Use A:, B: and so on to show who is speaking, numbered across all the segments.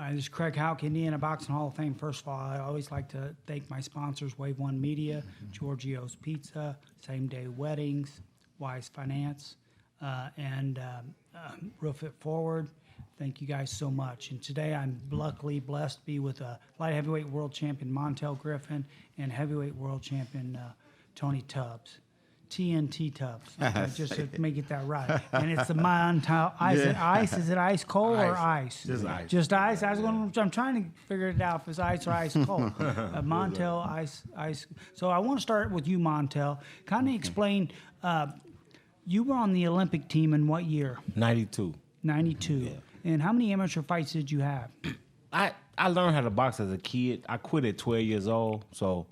A: This is Craig Houck, Indiana Boxing Hall of Fame. First of all, I always like to thank my sponsors, Wave One Media, Giorgio's Pizza, Same Day Weddings, Wise Finance, and Real Fit Forward. Thank you guys so much. And today I'm luckily blessed to be with light heavyweight world champion Montell Griffin and heavyweight world champion Tony Tubbs. TNT Tubbs, okay, just to make it that right. And it's the Montell ice. Is it ice? Is it ice cold or ice?
B: Just ice.
A: Just ice. I'm trying to figure it out if it's ice or ice cold. Montell ice. So I want to start with you, Montell. Kind of explain. You were on the Olympic team in what year?
B: 92.
A: 92.
B: Yeah.
A: And how many amateur fights did you have?
B: I learned how to box as a kid. I quit at 12 years old, so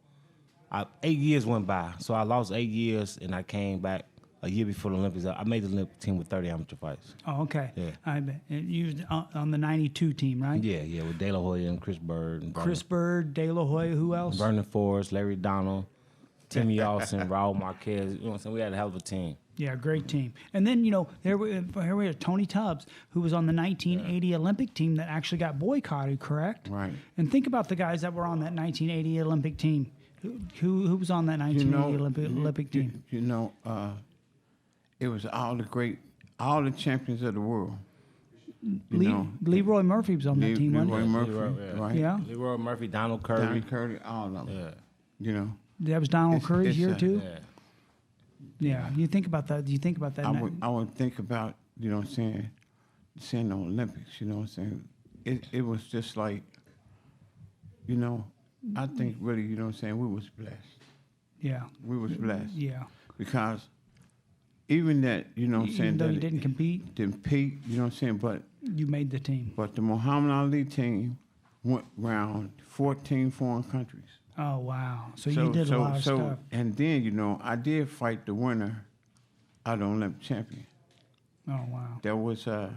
B: 8 years went by. So I lost 8 years, and I came back a year before the Olympics. I made the Olympic team with 30 amateur fights.
A: Oh, okay.
B: Yeah.
A: I bet. And you was on the 92 team, right?
B: Yeah, with De La Hoya and Chris Bird. And
A: Chris Bird, De La Hoya, who else?
B: Vernon Forrest, Larry Donald, Timmy Austin, Raul Marquez. You know what I'm saying? We had a hell of a team.
A: Yeah, great team. And then, here we have Tony Tubbs, who was on the 1980 Olympic team that actually got boycotted, correct?
C: Right.
A: And think about the guys that were on that 1980 Olympic team. Who was on that 1980 Olympic team?
C: It was all the champions of the world.
A: Leroy Murphy was on that team, wasn't
C: Leroy
A: he?
C: Murphy, right?
A: Yeah.
B: Leroy Murphy, Donald Curry.
C: Donald Curry, all of them.
B: Yeah.
A: That was Donald Curry's year, too?
B: Yeah.
A: Yeah. You think about that. Do you think about that?
C: I would think about, seeing the Olympics, what I'm saying? It was just like, I think really, we was blessed.
A: Yeah.
C: We was blessed.
A: Yeah.
C: Because even that,
A: Even though you didn't compete?
C: Didn't compete, but
A: you made the team.
C: But the Muhammad Ali team went around 14 foreign countries.
A: Oh, wow. So you did a lot of stuff.
C: And then, I did fight the winner of the Olympic champion.
A: Oh, wow.
C: That was, I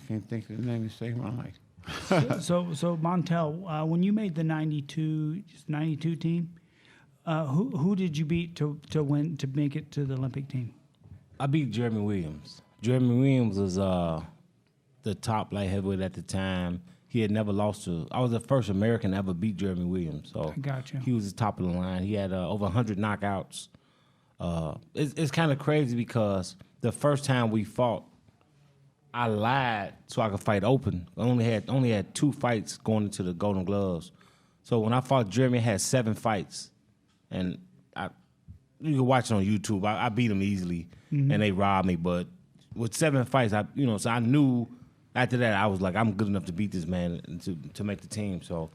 C: can't think of the name to save my life.
A: So Montell, when you made the 92 team, who did you beat to make it to the Olympic team?
B: I beat Jeremy Williams. Jeremy Williams was the top light heavyweight at the time. He had never lost to. I was the first American to ever beat Jeremy Williams. So
A: I got you.
B: He was the top of the line. He had over 100 knockouts. It's kind of crazy because the first time we fought, I lied so I could fight open. I only had 2 fights going into the Golden Gloves. So when I fought Jeremy, I had 7 fights, and you can watch it on YouTube. I beat him easily, and they robbed me. But with 7 fights, so I knew. After that, I was like, I'm good enough to beat this man to make the team. So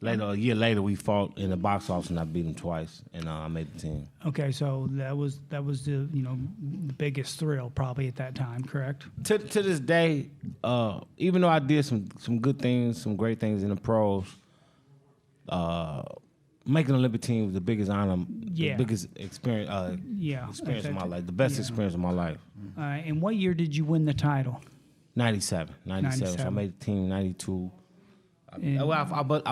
B: a year later, we fought in the box office, and I beat him twice, and I made the team.
A: Okay, so that was the the biggest thrill probably at that time, correct?
B: To this day, even though I did some good things, some great things in the pros, making the Olympic team was the biggest honor, the biggest experience of my life, the best experience of my life.
A: And what year did you win the title?
B: 97. So I made the team 92. I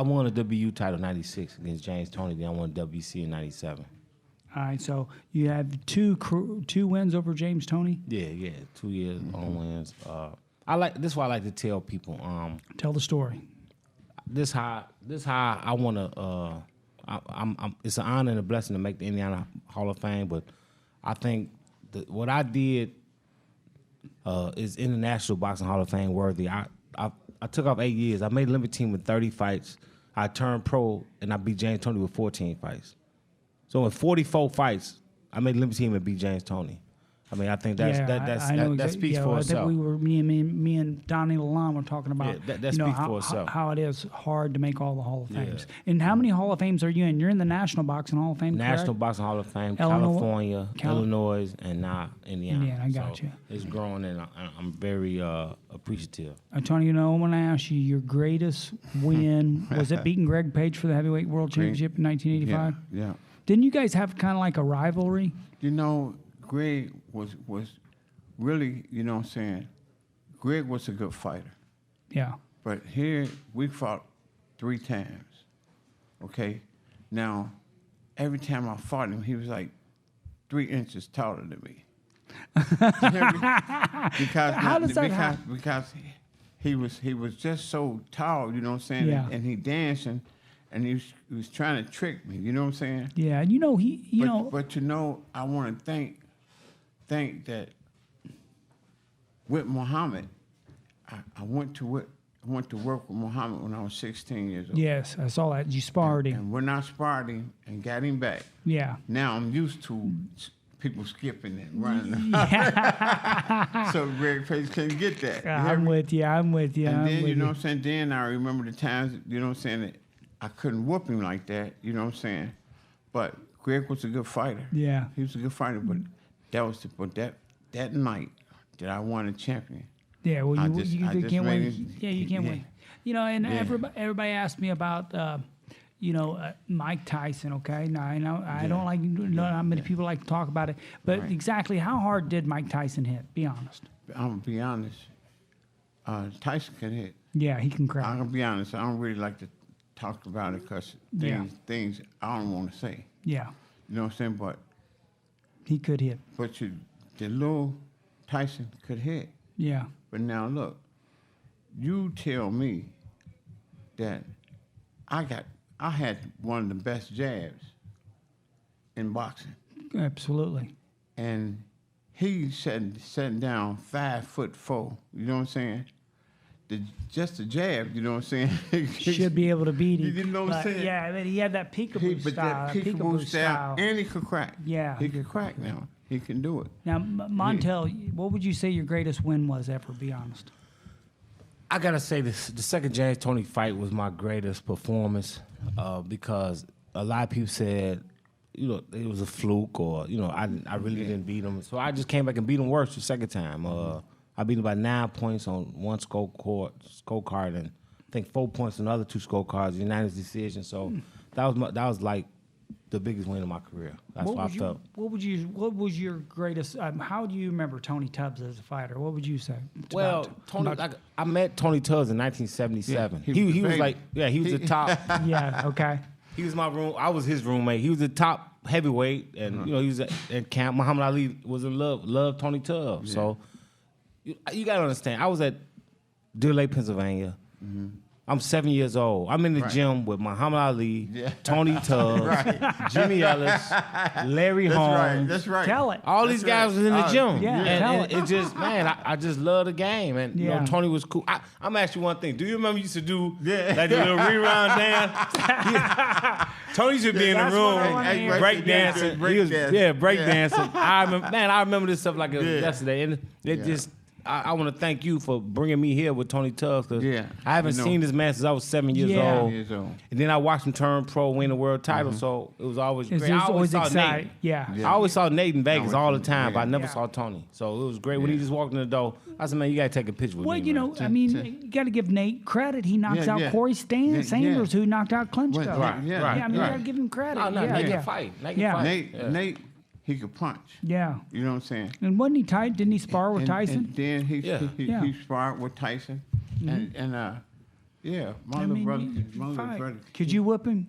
B: won a WU title 96 against James Toney. Then I won WC in 97.
A: All right, so you had two wins over James Toney?
B: Yeah, 2 years on wins. This is why I like to tell people.
A: Tell the story.
B: This how I want to. It's an honor and a blessing to make the Indiana Hall of Fame, but I think what I did is International Boxing Hall of Fame worthy. I took off 8 years. I made the Olympic team with 30 fights. I turned pro, and I beat James Toney with 14 fights. So in 44 fights, I made the Olympic team and beat James Toney. I mean, I think that speaks for itself.
A: I think me and Donnie Lalonde were talking about
B: that speaks for itself.
A: How it is hard to make all the Hall of Fames. And how many Hall of Fames are you in? You're in the National Boxing Hall of Fame,
B: National
A: correct?
B: Boxing Hall of Fame, California, Illinois, and now Indiana.
A: Indiana, I got you.
B: It's growing, and I'm very appreciative.
A: Tony, I want to ask you, your greatest win, was it beating Greg Page for the Heavyweight World Championship in 1985?
C: Yeah.
A: Didn't you guys have kind of like a rivalry?
C: Greg was really, Greg was a good fighter.
A: Yeah.
C: But here, we fought 3 times, okay? Now, every time I fought him, he was like 3 inches taller than me.
A: How does that happen?
C: Because he was just so tall, you know what I'm saying?
A: Yeah.
C: And he dancing, and he was trying to trick me, you know what I'm saying?
A: Yeah, and
C: But I want to think that with Muhammad, I went to work with Muhammad when I was 16 years old.
A: yes, I saw that. You sparred him.
C: And when I sparred him and got him back,
A: Yeah.
C: now I'm used to people skipping and running. So Greg Pace couldn't get that. You hear
A: I'm
C: me?
A: with you. I'm with you.
C: And
A: I'm
C: then,
A: with
C: you know what I'm saying? Then I remember the times, you know what I'm saying, that I couldn't whoop him like that, you know what I'm saying? But Greg was a good fighter.
A: Yeah.
C: He was a good fighter, but that night that I won a champion.
A: Yeah, well,
C: I
A: you
C: just
A: can't
C: made
A: win.
C: it-
A: Yeah, you can't
C: yeah.
A: win. You know, and
C: Yeah.
A: everybody asked me about, Mike Tyson. Okay, now I know I don't like not many people like to talk about it, but
C: Right.
A: exactly how hard did Mike Tyson hit? Be honest.
C: I'm gonna be honest. Tyson can hit.
A: Yeah, he can
C: I'm
A: crack.
C: gonna be honest. I don't really like to talk about it because
A: Yeah.
C: things I don't want to say.
A: Yeah,
C: You know what I'm saying?
A: he could hit.
C: But the little Tyson could hit.
A: Yeah,
C: But now look, you tell me that I had one of the best jabs in boxing,
A: absolutely.
C: and he sat down 5'4". You know what I'm saying? Just the jab. You know what I'm saying?
A: Should be able to beat him.
C: You know what I'm
A: But,
C: saying?
A: Yeah, but he had that peekaboo
C: But
A: style.
C: that
A: That
C: peekaboo style, and he could crack.
A: Yeah.
C: he could crack now. He can do it.
A: Now, Montell, what would you say your greatest win was ever? Be honest.
B: I gotta say this: the second James Tony fight was my greatest performance because a lot of people said, it was a fluke, or I really didn't beat him. So I just came back and beat him worse the second time. I beat him by 9 points on one scorecard, and I think 4 points on the other two scorecards, unanimous decision. So that was like the biggest win of my career. That's what I felt.
A: What was your greatest? How do you remember Tony Tubbs as a fighter? What would you say?
B: Well, I met Tony Tubbs in 1977.
C: Yeah,
B: he was like, he was the top.
A: Yeah. Okay.
B: He was my room. I was his roommate. He was the top heavyweight, and he was at camp. Muhammad Ali was in love Tony Tubbs. So you gotta understand. I was at Deer Lake, Pennsylvania. I'm 7 years old. I'm in the gym with Muhammad Ali, Tony Tubbs, Jimmy Ellis, Larry Holmes.
C: That's right.
A: Tell it.
B: All these guys was in the gym.
A: Yeah, tell
B: and it just, man, I just love the game. And Tony was cool. I'm gonna ask you one thing. Do you remember you used to do like the little rerun dance? Tony should be in the
A: That's
B: room
A: what I wanna hear.
B: break dancing.
C: Break dancing.
B: Break dancing. I remember this stuff like it was yesterday. And it just, I want to thank you for bringing me here with Tony Tubbs, because I haven't seen this man since I was 7 years old. And then I watched him turn pro, win the world title, so it was always great. I always saw
A: exciting.
B: Nate.
A: Yeah.
B: I always saw Nate in Vegas all the time, but I never
A: Yeah.
B: saw Tony. So it was great when he just walked in the door. I said, man, you got to take a picture with
A: Well,
B: me, man.
A: you got to give Nate credit. He knocks out
C: Yeah.
A: Corey
C: Yeah.
A: Sanders, who knocked out Klitschko.
C: Right, yeah.
A: I mean, you
B: right.
A: got to give him credit.
B: No,
A: yeah,
B: Nate
A: yeah.
B: can fight. Nate
A: Yeah.
B: can fight.
C: Nate, he could punch.
A: Yeah.
C: You know what I'm saying?
A: And wasn't he tight? Didn't he spar with
C: And
A: Tyson?
C: then he
A: Yeah.
C: he sparred with Tyson, and my
A: I
C: little
A: mean,
C: brother,
A: you
C: my little
A: fight.
C: brother.
A: Could you whip him?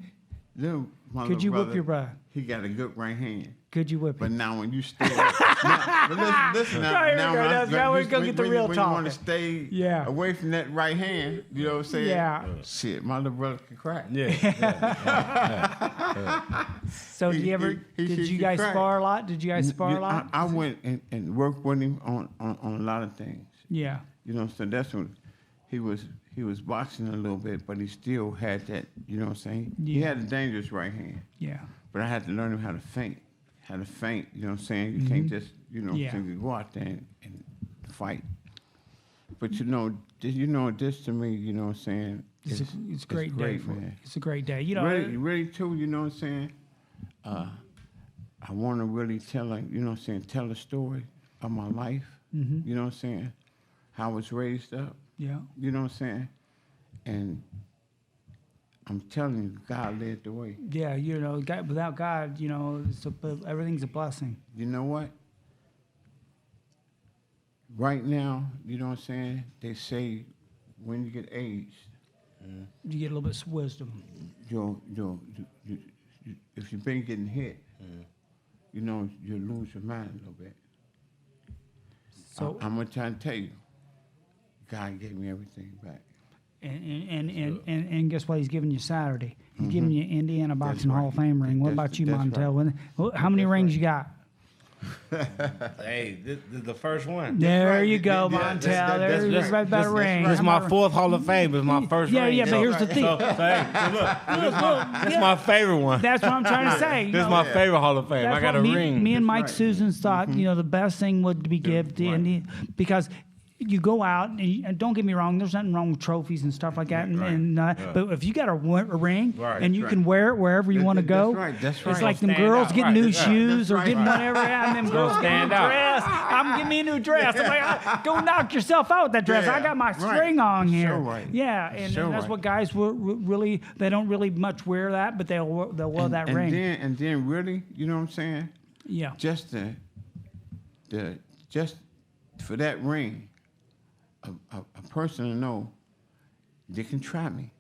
C: My
A: Could
C: little
A: you whip
C: brother,
A: your brother?
C: He got a good right hand.
A: Could you whip
C: But
A: him?
C: now when you stay, but listen now,
A: Here we go.
C: when
A: Now we're gonna
C: when-
A: get the
C: when
A: real
C: you, when you want to
A: talk.
C: stay
A: Yeah.
C: away from that right hand, you know what I'm saying?
A: Yeah.
C: Shit, my little brother can crack.
A: So did you ever?
C: he
A: Did you
C: can
A: guys
C: crack.
A: spar a lot? Did you guys spar a
C: Yeah,
A: lot?
C: I went and worked with him on a lot of things.
A: Yeah.
C: You know what I'm saying? That's when he was boxing a little bit, but he still had that, you know what I'm saying? He
A: Yeah.
C: had a dangerous right hand.
A: Yeah.
C: But I had to learn him how to feint. You know what I'm saying? You can't just, you know,
A: Yeah.
C: you go out there and fight. But this to me, you know what I'm saying?
A: It's a great day for
C: man.
A: It's a great day. You know.
C: Really too, you know what I'm saying? I want to really tell a story of my life.
A: Mm-hmm.
C: You know what I'm saying? How I was raised up.
A: Yeah.
C: You know what I'm saying? And I'm telling you, God led the way.
A: Yeah. Without God, everything's a blessing.
C: You know what? Right now, you know what I'm saying? They say when you get aged,
A: You get a little bit of wisdom.
C: you if you've been getting hit, you know, you lose your mind a little bit.
A: So
C: I'm gonna try to tell you, God gave me everything back.
A: And guess what? He's giving you Saturday. He's giving you Indiana Boxing
C: right.
A: Hall of Fame ring. What about you,
C: That's
A: Montell? How many rings you got?
B: Hey, this is the first one.
A: There
C: right.
A: you go,
C: Yeah,
A: Montell.
C: that's
A: There's
C: right.
A: right about a ring.
B: This is my 4th Hall of Fame. It's my first
A: Yeah,
B: ring.
A: yeah, but
B: So-
A: here's the thing.
B: So, look, this is my favorite one.
A: That's what I'm trying to say.
B: This is my favorite Hall of Fame.
A: That's
B: I got
A: what
B: a
A: me,
B: ring.
A: Me and Mike
C: right.
A: Susans thought, the best thing would be give the
C: right.
A: Indian, because you go out and don't get me wrong, there's nothing wrong with trophies and stuff like that. But if you got a ring
B: Right.
A: and you
C: Right.
A: can wear it wherever you want to go,
C: That's right. That's
A: it's
C: right.
A: like them
B: Stand
A: girls
B: out.
A: getting
B: Right.
A: new
B: That's right.
A: shoes or
C: That's
A: getting
C: right.
A: whatever, and them girls getting a
B: stand
A: new
B: out.
A: dress. I'm give me a new dress. I'm like, go knock yourself out with that dress. I
C: Yeah.
A: got my
C: Right.
A: string on here.
C: So right.
A: Yeah, and
C: So
A: that's
C: right.
A: what guys really they don't really much wear that, but they'll wear that ring.
C: And then really, you know what I'm saying?
A: Yeah.
C: Just just for that ring, a person to know they can try me,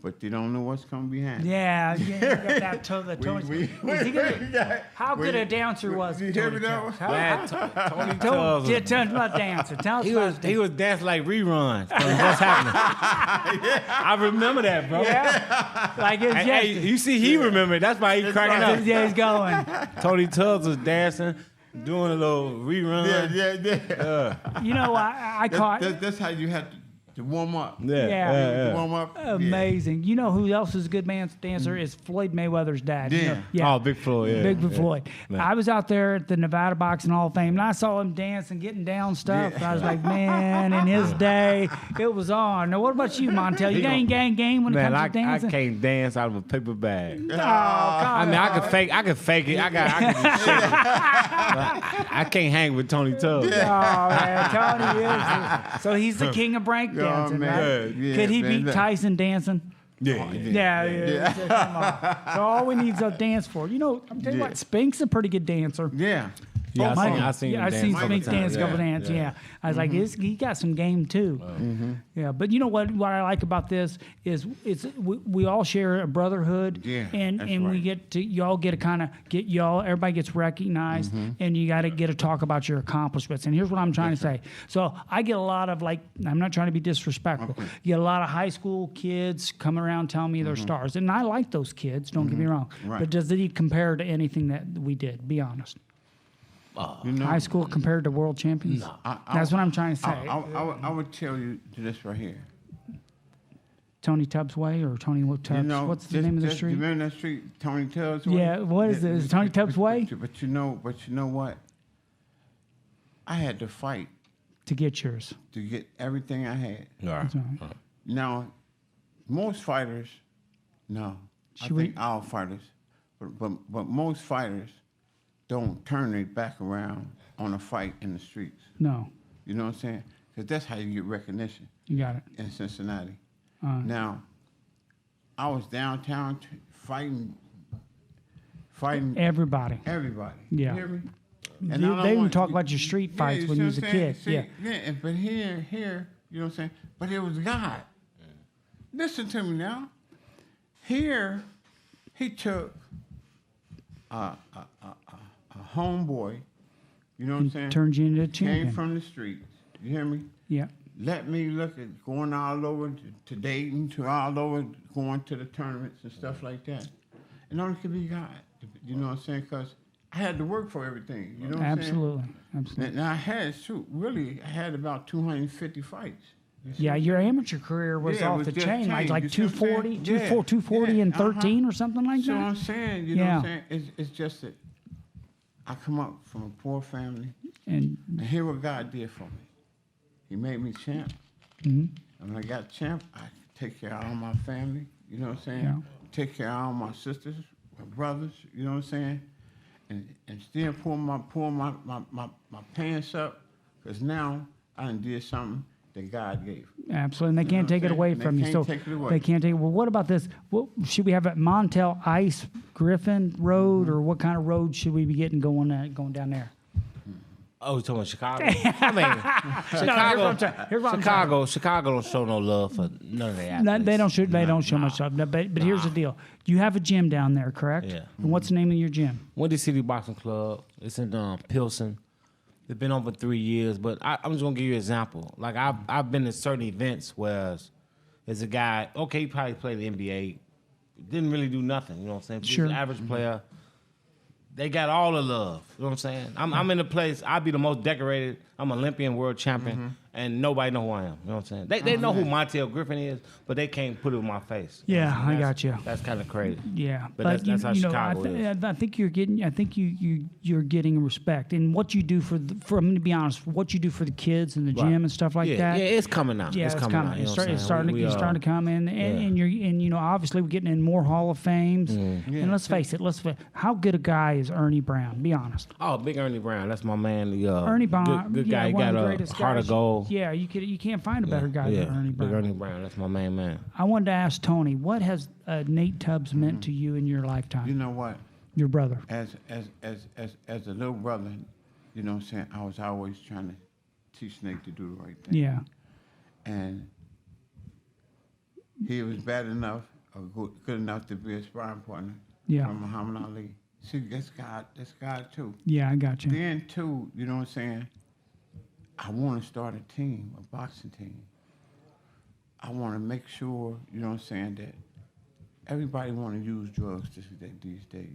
C: but they don't know what's coming behind.
A: Yeah, you got that the Tony. Was he gonna- how good a dancer was
C: You hear me
A: Tony
C: now?
A: Tubbs? How-
B: Man, Tony
A: Tell
B: Tubbs.
A: us about dancing. Tell us
B: He
A: about
B: was dancing like reruns. From What's happening? I remember that, bro.
A: yeah, like it's
B: Hey,
A: yesterday.
B: you see, he remembered. That's why he cracking up.
A: Yeah, he's going.
B: Tony Tubbs was dancing, doing a little rerun.
C: Yeah.
A: You know, I caught.
C: That's how you have to warm up.
A: Yeah.
C: Warm up. yeah.
A: Amazing. You know who else is a good dancer? Is Floyd Mayweather's dad. You know?
C: Yeah.
B: Oh, Big Floyd. Yeah.
A: Big
B: yeah.
A: Floyd.
B: Man.
A: I was out there at the Nevada Boxing Hall of Fame, and I saw him dancing, getting down stuff. And I was like, man, in his day, it was on. Now, what about you, Montell? You ain't gang when it
B: Man,
A: comes to
B: I
A: dancing?
B: can't dance out of a paper bag.
A: Oh, come
B: I mean, I can fake it. I can just shake it. But I can't hang with Tony Tubbs.
A: Oh, man, Tony is. So he's the king of break dancing,
C: man.
A: right?
C: Yeah,
A: Could he
C: man,
A: beat
C: that-
A: Tyson dancing?
B: Yeah.
A: So, come on. So all we need is a dance for. You know, I'm telling you what, Spink's a pretty good dancer.
C: Yeah.
B: Yeah,
A: Mike-
B: I seen him
A: I've
B: dance
A: seen
B: a couple
A: Spink
B: times.
A: dance a couple
B: Yeah,
A: dance.
B: yeah.
A: Yeah, I was like, he got some game too. Yeah, but you know what? What I like about this is we all share a brotherhood,
C: Yeah,
A: and
C: that's
A: we
C: right.
A: get to y'all get to kind of get y'all. Everybody gets recognized, and you got to get to talk about your accomplishments. And here's what I'm trying to say. So I get a lot of I'm not trying to be disrespectful. You get a lot of high school kids coming around telling me they're stars, and I like those kids. Don't get me wrong.
C: Right.
A: But does it compare to anything that we did? Be honest.
C: You know,
A: High school compared to world champions? No. That's what I'm trying to say.
C: I would tell you this right here.
A: Tony Tubbs Way or Tony Tubbs?
C: You know,
A: What's the name of the
C: you
A: street?
C: remember that street, Tony Tubbs Way?
A: Yeah, what is it? Is it Tony Tubbs Way?
C: But you know what? I had to fight
A: To get yours.
C: to get everything I had.
A: That's all right.
C: Now, most fighters, no,
A: Should
C: I
A: we-
C: think all fighters, but most fighters don't turn their back around on a fight in the streets.
A: No,
C: You know what I'm saying? Because that's how you get recognition
A: you got it.
C: in Cincinnati.
A: Uh,
C: Now, I was downtown fighting
A: Everybody.
C: everybody.
A: Yeah.
C: You hear me?
A: They
C: I don't
A: even
C: want-
A: talk about your street fights
C: you
A: when
C: see
A: you
C: what
A: was a
C: I'm saying?
A: kid.
C: See,
A: Yeah.
C: But here, you know what I'm saying? But it was God. Listen to me now. Here, he took a homeboy, you know what I'm saying?
A: Turned you into a
C: Came
A: champion.
C: from the streets. You hear me?
A: Yeah.
C: Let me look at going all over to Dayton, to all over going to the tournaments and stuff like that. And only could be God. You know what I'm saying? Because I had to work for everything. You know what I'm saying?
A: Absolutely. Absolutely.
C: Now I had about 250 fights. You see?
A: Yeah, your amateur career was
C: Yeah, it
A: off
C: was
A: the
C: just
A: chain,
C: changed.
A: like
C: You see what I'm
A: 240,
C: saying?
A: 240
C: Yeah,
A: and 13
C: uh-huh.
A: or something like
C: So
A: that.
C: I'm saying, you know
A: Yeah.
C: what I'm saying? It's just that I come up from a poor family,
A: And
C: and hear what God did for me. He made me champ.
A: mhm.
C: And when I got champ, I take care of all my family, you know what I'm saying?
A: Yeah.
C: Take care of all my sisters, my brothers, you know what I'm saying? And still pull my pants up, because now I done did something that God gave.
A: Absolutely, and they can't
C: what I'm
A: take it
C: saying?
A: away
C: They
A: from you.
C: can't
A: So
C: take it away.
A: they can't take. Well, what about this? What should we have at Montell Ice Griffin Road, or what kind of road should we be getting going down there?
B: Oh, you talking about Chicago? I mean, Chicago don't show no love for none of the
A: No,
B: athletes.
A: they don't show much love. But here's the deal: you have a gym down there, correct?
B: Yeah.
A: And what's the name of your gym?
B: Windy City Boxing Club. It's in Pilsen. It's been over 3 years, but I'm just gonna give you an example. Like I've been in certain events where there's a guy. Okay, he probably played the NBA, didn't really do nothing. You know what I'm saying? Just
A: Sure.
B: an average player. They got all the love. You know what I'm saying? I'm in a place. I'll be the most decorated. I'm Olympian, world champion, and nobody know who I am. You know what I'm saying? They know who Montell Griffin is, but they can't put it in my face. You know what I'm
A: Yeah,
B: saying?
A: I got you.
B: That's kind of crazy.
A: Yeah,
B: But that's how Chicago is.
A: I think you're getting. I think you're getting respect, and what you do for I'm going to be honest. What you do for the kids in the
B: Right.
A: gym and stuff like
B: Yeah,
A: that.
B: yeah, it's coming out.
A: Yeah,
B: it's coming out. You know what I'm
A: It's
B: saying?
A: starting.
B: We,
A: It's starting to come in, and you're obviously we're getting in more Hall of Fames. And let's face it. How good a guy is Ernie Brown? Be honest.
B: Oh, big Ernie Brown. That's my man.
A: Ernie Brown,
B: good guy. He
A: one of
B: got
A: the
B: a
A: greatest
B: heart
A: guys.
B: of gold.
A: Yeah, you can't find a better guy
B: Yeah,
A: than Ernie
B: big
A: Brown.
B: Ernie Brown. That's my main man.
A: I wanted to ask Tony, what has Nate Tubbs meant to you in your lifetime?
C: You know what?
A: Your brother.
C: As a little brother, you know what I'm saying, I was always trying to teach Nate to do the right thing.
A: Yeah.
C: And he was bad enough or good enough to be a sparring partner
A: Yeah.
C: from Muhammad Ali. See, that's God too.
A: Yeah, I got you.
C: Then too, you know what I'm saying, I want to start a team, a boxing team. I want to make sure, you know what I'm saying, that everybody want to use drugs these days,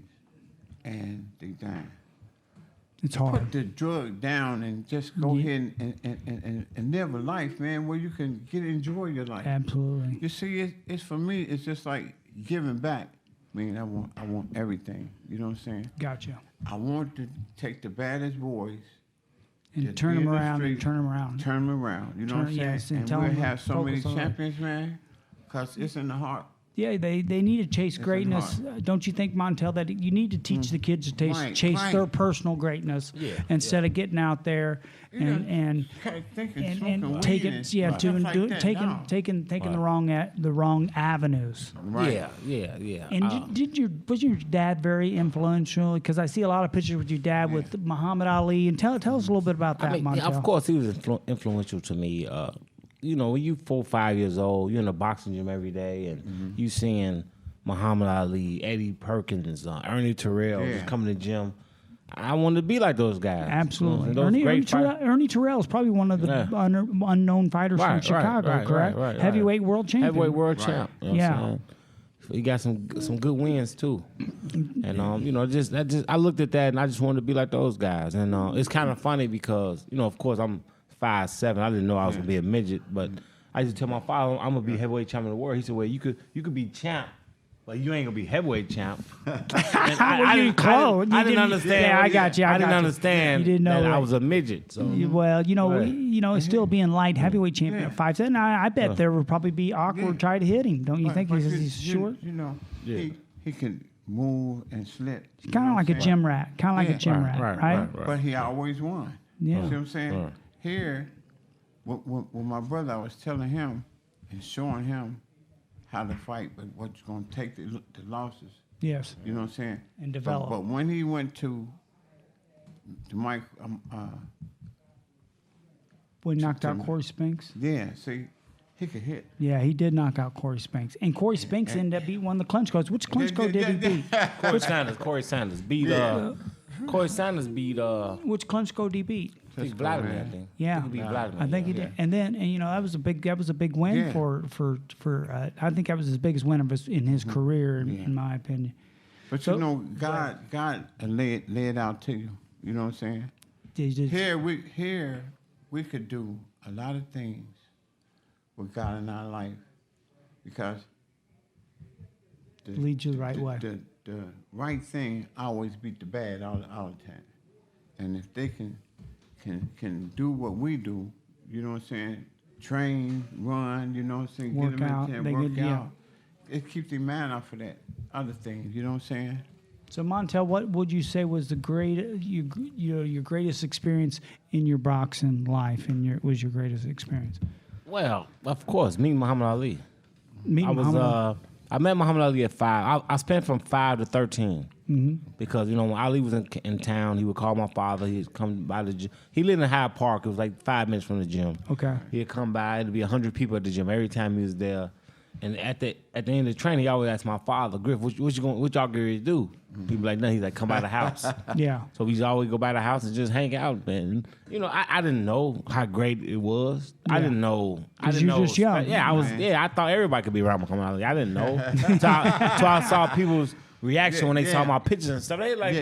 C: and they dying.
A: It's hard.
C: Put the drug down and just go ahead and live a life, man, where you can enjoy your life.
A: Absolutely.
C: You see, it's for me, it's just like giving back. I mean, I want everything. You know what I'm saying?
A: Gotcha.
C: I want to take the baddest boys
A: And
C: just
A: turn
C: be
A: them
C: in the
A: around and
C: street,
A: turn them around.
C: turn them around. You know what I'm saying?
A: Yes, and
C: and
A: tell
C: we'll
A: 'em to
C: have so many
A: focus on it.
C: champions, man, because it's in the heart.
A: Yeah, they need to chase
C: in
A: greatness. Don't you think, Montell, that you need to teach the kids to chase
C: Right.
A: their personal greatness instead of getting out there and take it taking the wrong avenues.
C: Right.
B: Yeah.
A: And was your dad very influential? Because I see a lot of pictures with your dad with Muhammad Ali. And tell us a little bit about that,
B: I mean,
A: Montell.
B: of course, he was influential to me. You know, when you 4 or 5 years old, you're in a boxing gym every day, and you seeing Muhammad Ali, Eddie Perkins, Ernie Terrell just coming to the gym. I wanted to be like those guys.
A: Absolutely.
B: You know,
A: Ernie Terrell is probably one of the unknown fighters from Chicago, correct?
B: Right.
A: Heavyweight world champion.
B: Heavyweight world champ. You know what I'm
A: Yeah.
B: saying? He got some good wins too, and you know, I looked at that and I just wanted to be like those guys, and it's kind of funny because you know, of course, I'm 5'7". I didn't know I was gonna be a midget, but I used to tell my father I'm gonna be heavyweight champion of the world. He said, "Well, you could be champ, but you ain't gonna be heavyweight champ." I didn't understand.
A: Yeah, I got you.
B: I didn't understand.
A: You didn't know
B: that I
A: that.
B: was a midget. So
A: Well,
B: Right.
A: It's still being light heavyweight champion at 5'7". I bet there would probably be awkward try to hit him. Don't you think?
C: But
A: Because he's short.
C: You know, he can move and slip.
A: He's kind of like a gym rat. Right?
C: But he always won.
A: Yeah.
C: You see what I'm saying? Here, with my brother, I was telling him and showing him how to fight, but what's going to take the losses.
A: Yes.
C: You know what I'm saying?
A: And develop.
C: But when he went to Mike,
A: When he knocked out Corey Spinks.
C: yeah, see, he could hit.
A: Yeah, he did knock out Corey Spinks. And Corey Spinks ended up beating one of the Klitschko's. Which Klitschko did he beat?
B: Corey Sanders beat Corey Sanders beat
A: Which Klitschko did he beat?
B: Vladimir, I think.
A: Yeah,
B: He beat Vladimir.
A: I think he did. And then, that was a big win
C: Yeah.
A: for I think that was his biggest win in his career, in my opinion.
C: But
A: So-
C: you know, God lay it out to you. You know what I'm saying? Here we could do a lot of things with God in our life because
A: Lead you the right way.
C: The right thing always beat the bad all the time. And if they can do what we do, you know what I'm saying? Train, run, you know what I'm saying?
A: Work
C: Get them
A: out,
C: in
A: they
C: there, work
A: get- yeah.
C: out. It keeps their mind off of that other things, you know what I'm saying?
A: So Montell, what would you say was your greatest experience in your boxing life? Was your greatest experience?
B: Well, of course, meeting Muhammad Ali. I met Muhammad Ali at 5. I spent from 5 to 13 because when Ali was in town, he would call my father. He'd come by the gym. He lived in Hyde Park. It was like 5 minutes from the gym.
A: Okay.
B: He'd come by. It'd be 100 people at the gym every time he was there, And at the end of the training, he always asked my father, Griff, what y'all get ready to do? He'd be like, no, he's like, come by the house.
A: Yeah.
B: So we always go by the house and just hang out, man. You know, I didn't know how great it was. I didn't know.
A: You just young.
B: Yeah, I thought everybody could be around Muhammad Ali. I didn't know. so I saw people's reaction when they saw my pictures and stuff. They like,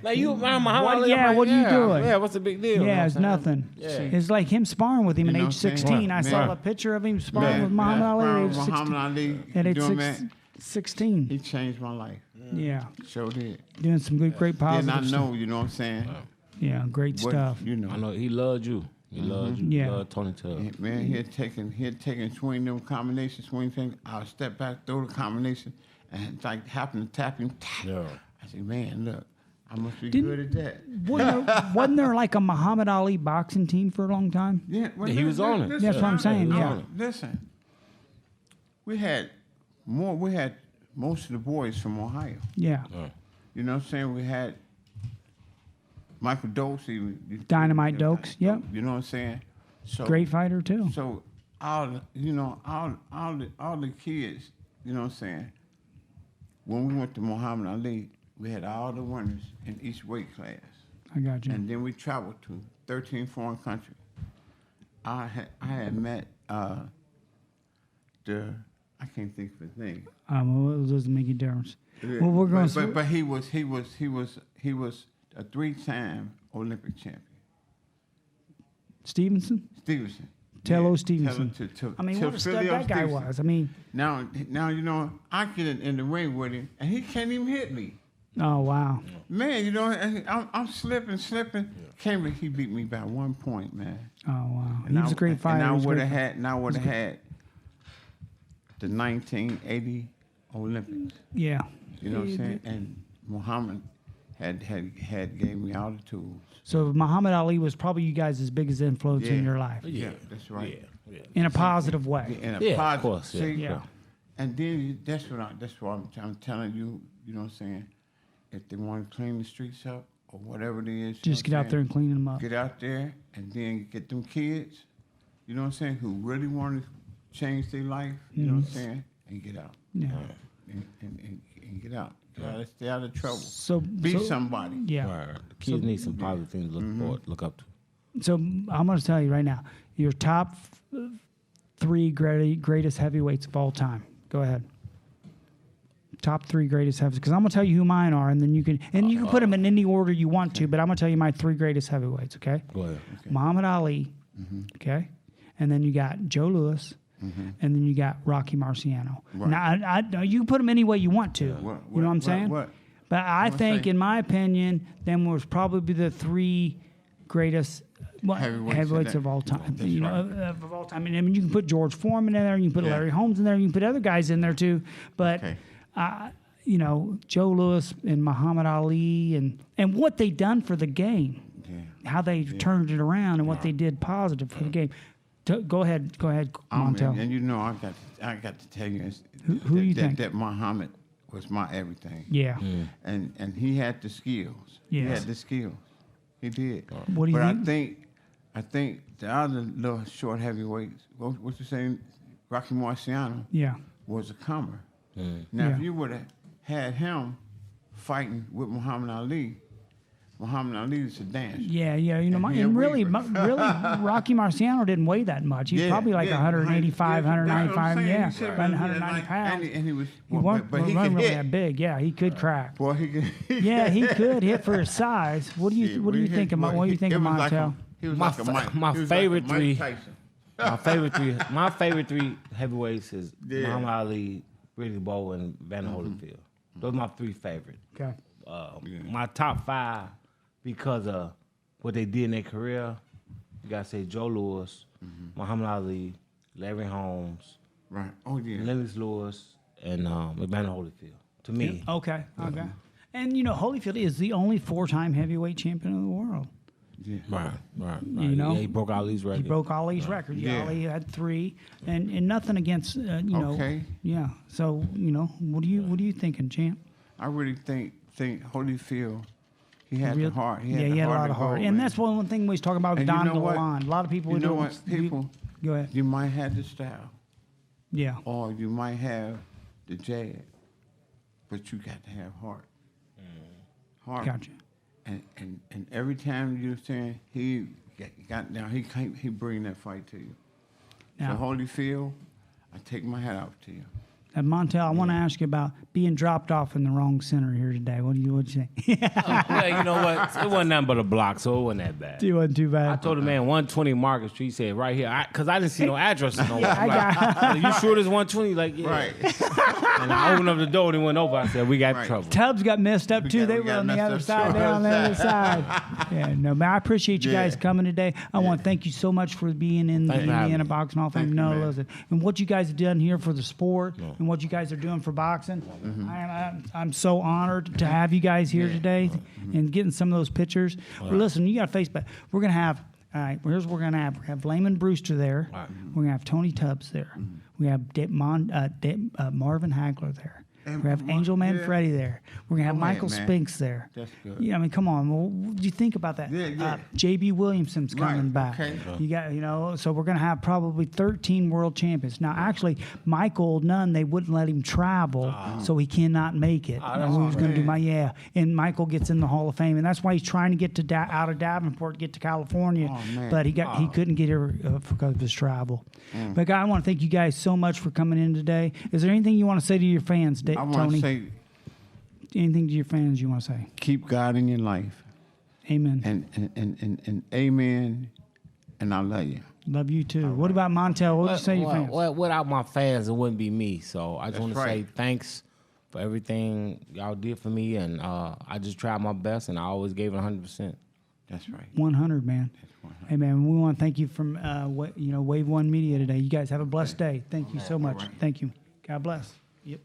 B: like you around Muhammad Ali?
A: Yeah,
B: like,
A: what are you doing?
B: Yeah, what's the big deal?
A: Yeah, it's nothing.
B: Yeah.
A: It's like him sparring with him
C: You
A: at
C: know
A: age
C: what I'm saying?
A: 16. I saw a picture of him sparring with Muhammad Ali at age 16.
C: Muhammad Ali,
A: At age
C: doing that,
A: 16.
C: he changed my life.
A: Yeah.
C: Sure did.
A: Doing some great positive
C: Did not
A: stuff.
C: know, you know what I'm saying?
A: Yeah, great
C: What-
A: stuff.
C: You know.
B: I know he loved you. He loved you.
A: Yeah.
B: He loved Tony Tubb.
C: Man, he had taken swing them combinations, swing things. I'll step back, throw the combination, and it's like happen to tap him. Tap.
B: Yeah.
C: I said, man, look, I must be
A: Didn't-
C: good at that.
A: Wasn't there like a Muhammad Ali boxing team for a long time?
C: Yeah, well,
B: Yeah, he was on it.
C: listen,
A: That's what I'm saying, yeah.
C: Listen, we had most of the boys from Ohio.
A: Yeah.
C: You know what I'm saying? We had Michael Dokes.
A: Dynamite Dokes, yep.
C: You know what I'm saying? So
A: Great fighter, too.
C: So all the kids, you know what I'm saying? When we went to Muhammad Ali, we had all the winners in each weight class.
A: I got you.
C: And then we traveled to 13 foreign countries. I had met I can't think of his name.
A: Well, it doesn't make a difference. Well, we're going to...
C: but he was a 3-time Olympic champion.
A: Stevenson?
C: Stevenson.
A: Tello
C: Yeah,
A: Stevenson.
C: to-
A: I mean,
C: to
A: what a stud
C: Philly
A: that guy
C: Stevenson.
A: was. I mean,
C: Now you know I get in the ring with him and he can't even hit me.
A: oh, wow.
C: Man, you know I'm slipping. He beat me by 1 point, man.
A: Oh, wow. He
C: And
A: was a great fighter.
C: And I
A: He was a
C: would
A: great
C: have had the 1980 Olympics.
A: Yeah.
C: You know what I'm saying? And Muhammad had gave me all the tools.
A: So Muhammad Ali was probably you guys' biggest influence in
C: Yeah.
A: your life
C: Yeah, that's right.
B: Yeah.
A: in a positive way.
C: In a
B: Yeah, of
C: positive-
B: course, yeah.
C: See,
A: Yeah.
C: And then that's what I'm telling you. You know what I'm saying? If they want to clean the streets up or whatever it is, you know
A: Just
C: what
A: get
C: I'm
A: out there and clean them up.
C: Get out there and then get them kids. You know what I'm saying? Who really want to change their life. You know what I'm saying? And get out.
A: Yeah.
C: And get out. Let's stay out of trouble.
A: So
C: Be somebody.
A: Yeah.
B: Right. The kids need some positive things to look up to.
A: So I'm going to tell you right now, your top 3 greatest heavyweights of all time. Go ahead. Top 3 greatest heavyweights, because I'm going to tell you who mine are, and then you can put them in any order you want to. But I'm going to tell you my 3 greatest heavyweights. Okay.
B: Go ahead.
A: Muhammad Ali. Okay. And then you got Joe Louis. And then you got Rocky Marciano.
C: Right.
A: Now, you can put them any way you want to. You know what I'm saying?
C: What?
A: But I
C: What
A: think,
C: say?
A: in my opinion, them was probably the 3 greatest heavyweights of all time.
C: That's
A: You know,
C: right.
A: of all time. I mean, you can put George Foreman in there, you can put
C: Yeah.
A: Larry Holmes in there, you can put other guys in there too. But
C: Okay.
A: you know, Joe Louis and Muhammad Ali and what they done for the game, how they turned it around, and what they did positive for the game. Go ahead, Montell.
C: And you know, I got to tell you,
A: Who you think?
C: that Muhammad was my everything.
A: Yeah.
C: And he had the skills. He
A: Yes.
C: had the skills. He did.
A: What do you
C: but
A: think?
C: I think the other little short heavyweights, what you saying, Rocky Marciano
A: Yeah.
C: was a comer. Now,
A: Yeah.
C: if you would have had him fighting with Muhammad Ali is a dancer.
A: Yeah, you know,
C: And he'll
A: really,
C: waver.
A: Rocky Marciano didn't weigh that much. He's probably like 185, 195,
C: That's what I'm saying.
A: about 190 pounds.
C: And he was,
A: He wasn't
C: but he
A: wasn't
C: could
A: really
C: hit.
A: that big. Yeah, he could crack.
C: Boy, he could.
A: Yeah, he could hit for his size. What do you think about? What do you think of Montell?
C: He was
B: My
C: like a Mike.
B: my
C: he was
B: favorite
C: like a
B: three-
C: Mike Tyson.
B: My favorite 3 heavyweights is
C: Yeah.
B: Muhammad Ali, Brady Bowe, and Van Holyfield. Those are my 3 favorite.
A: Okay.
B: My top 5, because of what they did in their career, you gotta say Joe Louis, Muhammad Ali, Larry Holmes,
C: Right. Oh yeah.
B: Lennox Lewis, and Van Holyfield. To me,
A: Okay. And you know, Holyfield is the only 4-time heavyweight champion of the world.
C: Yeah.
B: right.
A: You know?
B: Yeah, he broke Ali's record.
A: He broke Ali's record. Yeah,
C: Yeah.
A: Ali had 3, and nothing against you know.
C: Okay.
A: Yeah. So you know, what are you thinking, champ?
C: I really think Holyfield. He had the heart.
A: He had a lot of heart, and that's one thing we was talking about with
C: And you
A: Don
C: know what?
A: DeLon. A lot of people.
C: You know
A: don't-
C: what? People.
A: Go ahead.
C: You might have the style.
A: Yeah.
C: or you might have the jab, but you got to have heart. Heart.
A: Gotcha.
C: And every time you saying he got down, he bring that fight to you.
A: Now-
C: So Holyfield, I take my hat off to you.
A: And Montell, I want to ask you about being dropped off in the wrong center here today. What do you say?
B: Well, you know what? It wasn't nothing but a block, so it wasn't that bad.
A: It wasn't too bad.
B: I told the man 120 Market Street. He said right here, because I didn't see no addresses nowhere.
A: I got
B: You sure this 120? Like, yeah.
C: Right.
B: And I opened up the door and it went over. I said, we got
C: Right.
B: trouble.
A: Tubs got messed up too. They
C: we
A: were
C: got
A: on the
C: messed
A: other
C: up
A: side,
C: too.
A: they on the other side. Yeah, no, man, I appreciate you
C: Yeah.
A: guys coming today. I want to thank you so much for being in the
B: Thank you for having
A: Indiana
B: me.
A: Boxing Hall of
C: Thank
A: Fame.
C: you,
A: No,
C: man.
A: listen, and what you guys have done here for the sport and what you guys are doing for boxing.
C: Mm-hmm.
A: I'm so honored to have you guys here today and getting some of those pictures. Well, listen, you got Facebook. We're gonna have. All right, here's what we're gonna have. We're gonna have Layman Brewster there.
B: All right.
A: We're gonna have Tony Tubbs there. We have Marvin Hagler there. We're gonna have Angel Manfredi there. We're gonna have
C: Go ahead,
A: Michael
C: man.
A: Spinks there.
C: That's good.
A: Yeah, I mean, come on. Well, what do you think about that?
C: Yeah.
A: JB Williamson's coming
C: Right,
A: back.
C: okay.
A: You got, so we're gonna have probably 13 world champions. Now, actually, Michael Nunn, they wouldn't let him travel, so he cannot make it.
B: that's
A: And we was gonna do
C: man.
A: and Michael gets in the Hall of Fame, and that's why he's trying to get to out of Davenport, get to California,
C: Oh, man.
A: but he couldn't get here because of his travel. But guy, I want to thank you guys so much for coming in today. Is there anything you want to say to your fans,
C: I want
A: Tony?
C: to say,
A: Anything to your fans you want to say?
C: keep God in your life,
A: Amen.
C: and amen, and I love you.
A: Love you too. What about Montell? What would you say to your fans?
B: Well, without my fans, it wouldn't be me. So I just want to say
C: right.
B: thanks for everything y'all did for me, and I just tried my best, and I always gave it 100%.
C: That's right.
A: 100, man. Hey, man, we want to thank you from Wave One Media today. You guys have a blessed day. Thank you so much. Thank you. God bless. Yep.